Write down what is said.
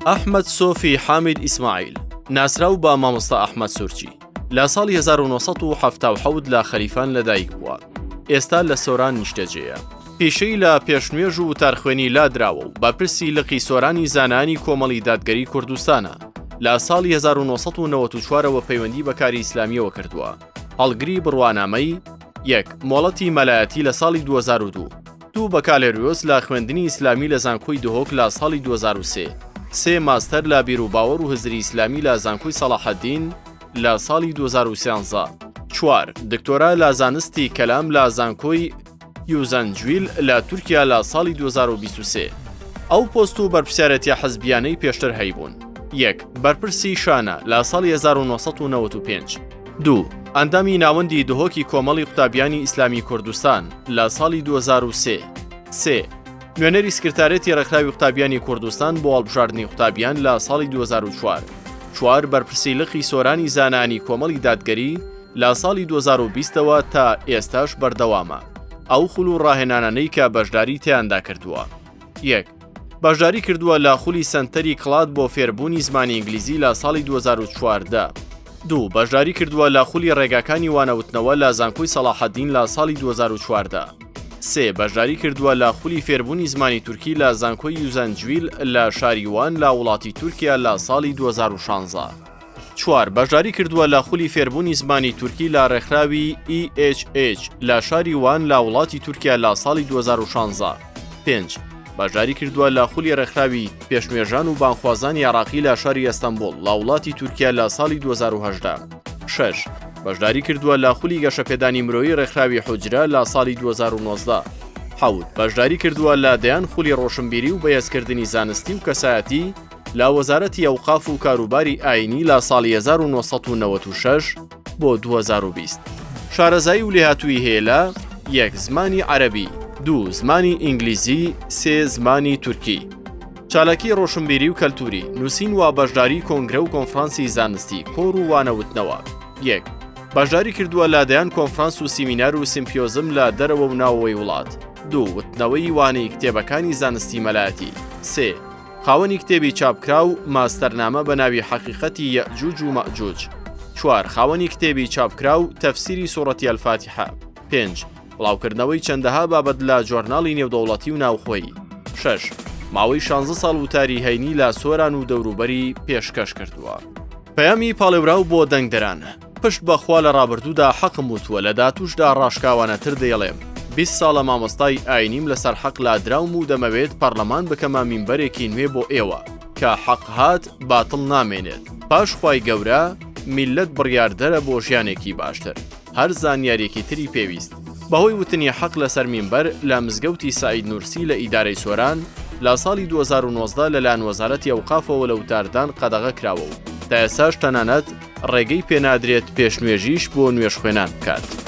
ئەحمەد سۆفی حامید ئیسماعیل ناسراو بە مامۆستا ئەحمەد سورچی لە ساڵی 1970 لە خەلیفان لەدایک بووە. ئێستا لە سۆران نیشتەجێیە. پیشەی لە پێشنوێژ و وتارخوێنی لادراوە و بە پرسی لقی سۆرانی زانانی کۆمەڵی دادگەری کوردستانە. لە ساڵی 1994ەوە پەیوەندی بە کاری ئیسلامیەوە کردووە. هەڵگری بڕوانامەی 1 مۆڵەتی مەلایەتی لە ساڵی 2002 2 بەکالێریۆس لە خوێندنی ئیسلامی لە زانکۆی دهۆک لە ساڵی 2003 3 ماستەر لە بیرروباوەڕ و هزری ئیسلامی لە زانکۆی سەلاحەدین لە ساڵی 2013 4 دکتۆرا لە زانستی کەلام لە زانکۆی یوزەنجویل لە تورکیا لە ساڵی 2023 ئەو پۆست و بەرپرسیارەتی حەزبیانەی پێشتر هەیبوون. 1 بەرپرسی شانە لە ساڵی 1995 2 ئەندامی ناوەندی دهۆکی کۆمەڵی قوتابیانی ئیسلامی کوردستان لە ساڵی 2003 3 نوێنەری سکرتارەتی ڕێکخراوی قوتابیانی کوردستان بۆ هەڵبژاردننی قوتابیان لە ساڵی 2004 4 بەرپرسی لقی سۆرانی زانانی کۆمەڵی دادگەری لە ساڵی 2020ەوە تا ئێستاش بەردەوامە. ئەو خول و ڕاهێنانانەی کە بەشداری تیاندا کردووە. 1 بەشداری کردووە لە خولی سنتەری کڵات بۆ فێربوونی زمانی ئینگلیزی لە ساڵی 2014 2 بەشداری کردووە لە خولی ڕێگاکانی وانەوتنەوە لە زانکۆی سەلاحەدین لە ساڵی 2014 3 بەشداری کردووە لە خولی فێربوونی زمانی تورکی لە زانکۆی یوزەنجویل لە شاریوان لە وڵاتی تورکیا لە ساڵی 2016 4 بەشداری کردووە لە خولی فێربوونی زمانی تورکی لە ڕێکخراوی EHH لە شاریوان لە وڵاتی تورکیا لە ساڵی 2016 5 بەشداری کردووە لە خولی ڕێکخراوی پێشمێژان و بانخوازانی عێراقی لە شاری ئەستەمبۆڵ لە وڵاتی تورکیا لە ساڵی 2018 6 بەشداری کردووە لە خولی گەشەپێدانی مرۆیی ڕێکخراوی حوجرە لە ساڵی 2019 7 بەشداری کردووە لە دەیان خولی ڕۆشنبیری و بەهێزکردنی زانستی و کەسایەتی لە وەزارەتی ئەوقاف و کاروباری ئاینی لە ساڵی 1996 بۆ 2020 شارەزایی و لێهاتووی هەیە لە 1 زمانی عەرەبی 2 زمانی ئینگلیزی 3 زمانی تورکی. چالاکی ڕۆشنبیری و کەلتوری نووسین و بەشداری کۆنگرە و کۆنفرانسی زانستی کۆڕ و وانەوتنەوە. 1 بەشداری کردووە لادەیان کۆنفرانس و سیمینار و سیمپیۆزم لە دەرەوە و ناوەوەی وڵات. 2 وتنەوەی وانەی کتێبەکانی زانستی مەلایەتی. 3 خاوەنی کتێبی چاپکرا و ماستەرنامە بە ناوی حەقیقەتی یەئجوج و مەئجوج. 4 خاوەنی کتێبی چاپکرا و تەفسیری سوورەتی ئەلفاتیحە. 5 بڵاوکردنەوەی چەندەها بابەت لە جۆرناڵی نێودەوڵەتی و ناوخۆیی. 6 ماوەی 16 ساڵ وتاری هەینی لە سۆران و دەوروبەری پێشکەش کردووە. پەیامی پاڵێوراو بۆ دەنگدەران پشت بەخوا لە ڕابردوودا حەقم وتووە لە داتوشدا ڕاشکاوانەتر دەیڵێم 20 ساڵە مامۆستای ئاینیم لەسەر حەق لادراوم و دەمەوێت پەرلەمان بکەمە مینبەرێکی نوێ بۆ ئێوە کە حەق هات باتڵ نامێنێت. پاش خوای گەورە میلەت بڕیاردەرە بۆ ژیانێکی باشتر. هەر زانیارێکی تری پێویست. بەهۆی وتنی حەق لەسەر مینبەر لە مزگەوتی سعید نورسی لە ئیدارەی سۆران لە ساڵی 2019 لەلایەن وەزارەتی ئەوقافەوە لە وتاردان قەدەغە کراوە و تا ئێستاش تەنانەت ڕێگەی پێنادرێت پێشنوێژیش بۆ نوێژ خوێنان بکات.